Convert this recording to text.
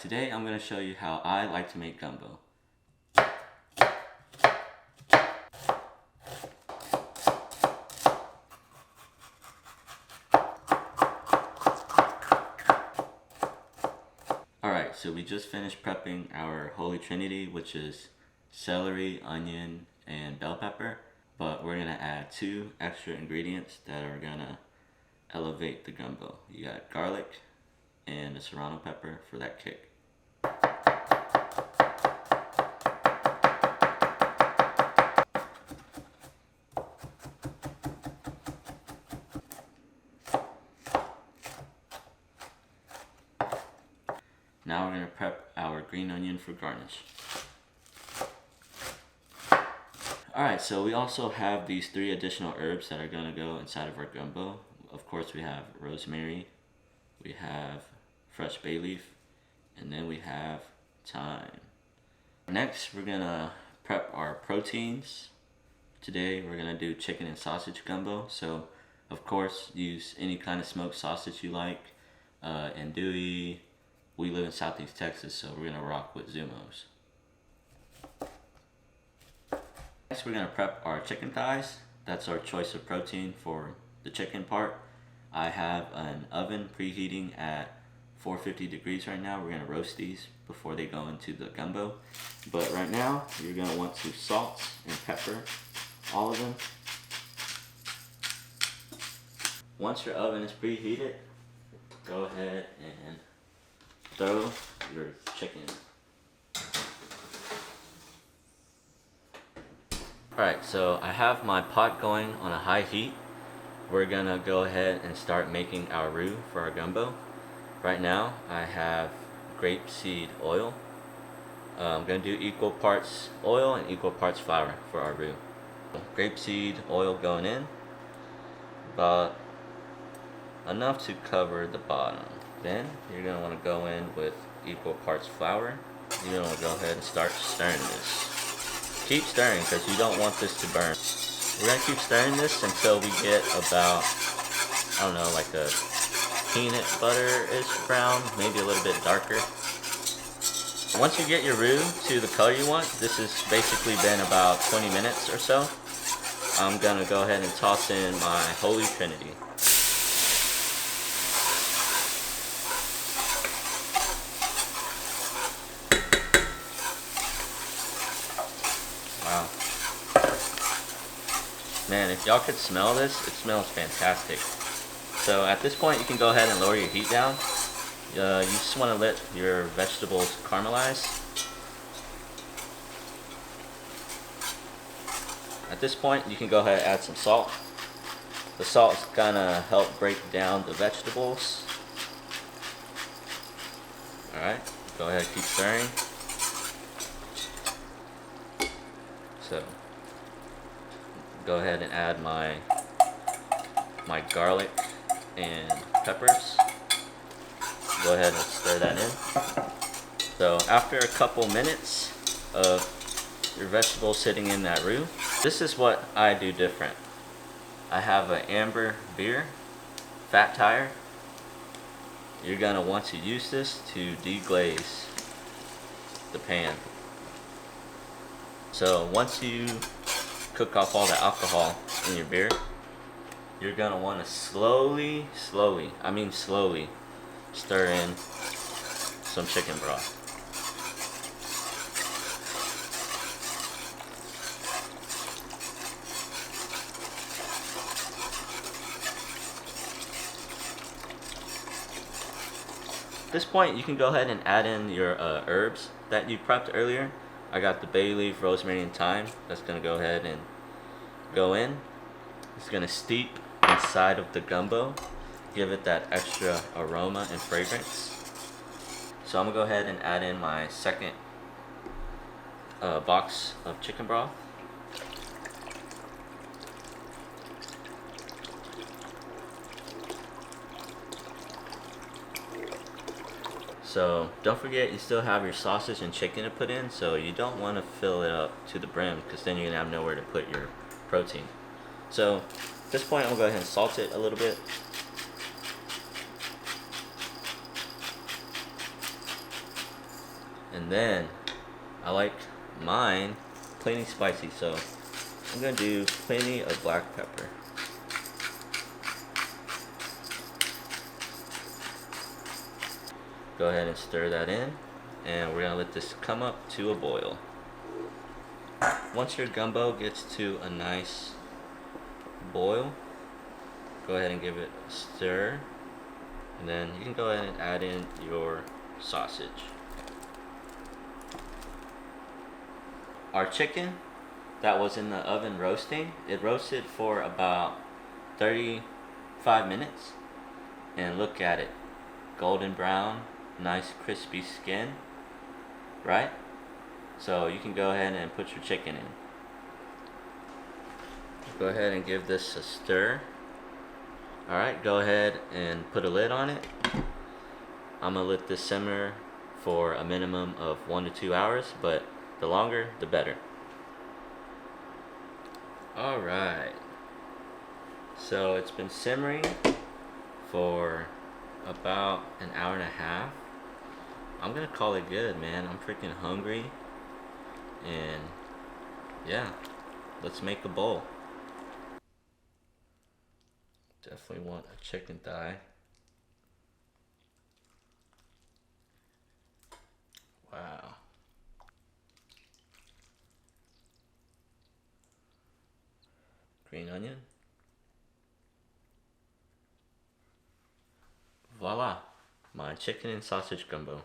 Today I'm going to show you how I like to make gumbo. Alright, so we just finished prepping our Holy Trinity, which is celery, onion, and bell pepper. But we're going to add 2 extra ingredients that are going to elevate the gumbo. You got garlic and a serrano pepper for that kick. Now we're going to prep our green onion for garnish. Alright, so we also have these 3 additional herbs that are going to go inside of our gumbo. Of course, we have rosemary, we have fresh bay leaf, and then we have thyme. Next, we're going to prep our proteins. Today, we're going to do chicken and sausage gumbo. So, of course, use any kind of smoked sausage you like. Andouille. We live in Southeast Texas, so we're going to rock with Zumos. Next, we're going to prep our chicken thighs. That's our choice of protein for the chicken part. I have an oven preheating at 450 degrees right now. We're going to roast these before they go into the gumbo. But right now, you're going to want to salt and pepper all of them. Once your oven is preheated, go ahead and throw your chicken. Alright, so I have my pot going on a high heat. We're gonna go ahead and start making our roux for our gumbo. Right now I have grapeseed oil. I'm gonna do equal parts oil and equal parts flour for our roux. Grapeseed oil going in, about enough to cover the bottom. Then you're going to want to go in with equal parts flour. You're going to want to go ahead and start stirring this. Keep stirring because you don't want this to burn. We're going to keep stirring this until we get about, I don't know, like a peanut butter-ish brown, maybe a little bit darker. Once you get your roux to the color you want, this has basically been about 20 minutes or so. I'm going to go ahead and toss in my Holy Trinity. Wow. Man, if y'all could smell this, it smells fantastic. So at this point, you can go ahead and lower your heat down. You just want to let your vegetables caramelize. At this point, you can go ahead and add some salt. The salt is gonna help break down the vegetables. Alright, go ahead and keep stirring. So, go ahead and add my garlic and peppers. Go ahead and stir that in. So after a couple minutes of your vegetables sitting in that roux, this is what I do different. I have an amber beer, fat tire. You're gonna want to use this to deglaze the pan. So once you cook off all the alcohol in your beer, you're gonna want to slowly stir in some chicken broth. At this point, you can go ahead and add in your herbs that you prepped earlier. I got the bay leaf, rosemary, and thyme. That's going to go ahead and go in. It's going to steep inside of the gumbo, give it that extra aroma and fragrance. So I'm going to go ahead and add in my second box of chicken broth. So don't forget, you still have your sausage and chicken to put in, so you don't want to fill it up to the brim because then you're going to have nowhere to put your protein. So at this point, I'm going to go ahead and salt it a little bit. And then I like mine plenty spicy, so I'm gonna do plenty of black pepper. Go ahead and stir that in, and we're gonna let this come up to a boil. Once your gumbo gets to a nice boil, go ahead and give it a stir, and then you can go ahead and add in your sausage. Our chicken that was in the oven roasting, it roasted for about 35 minutes, and look at it, golden brown, nice crispy skin, right? So you can go ahead and put your chicken in. Go ahead and give this a stir. Alright, go ahead and put a lid on it. I'm gonna let this simmer for a minimum of 1 to 2 hours, but the longer the better. Alright, so it's been simmering for about an hour and a half. I'm gonna call it good, man. I'm freaking hungry. And yeah, let's make a bowl. Definitely want a chicken thigh. Wow. Green onion. Voila, my chicken and sausage gumbo.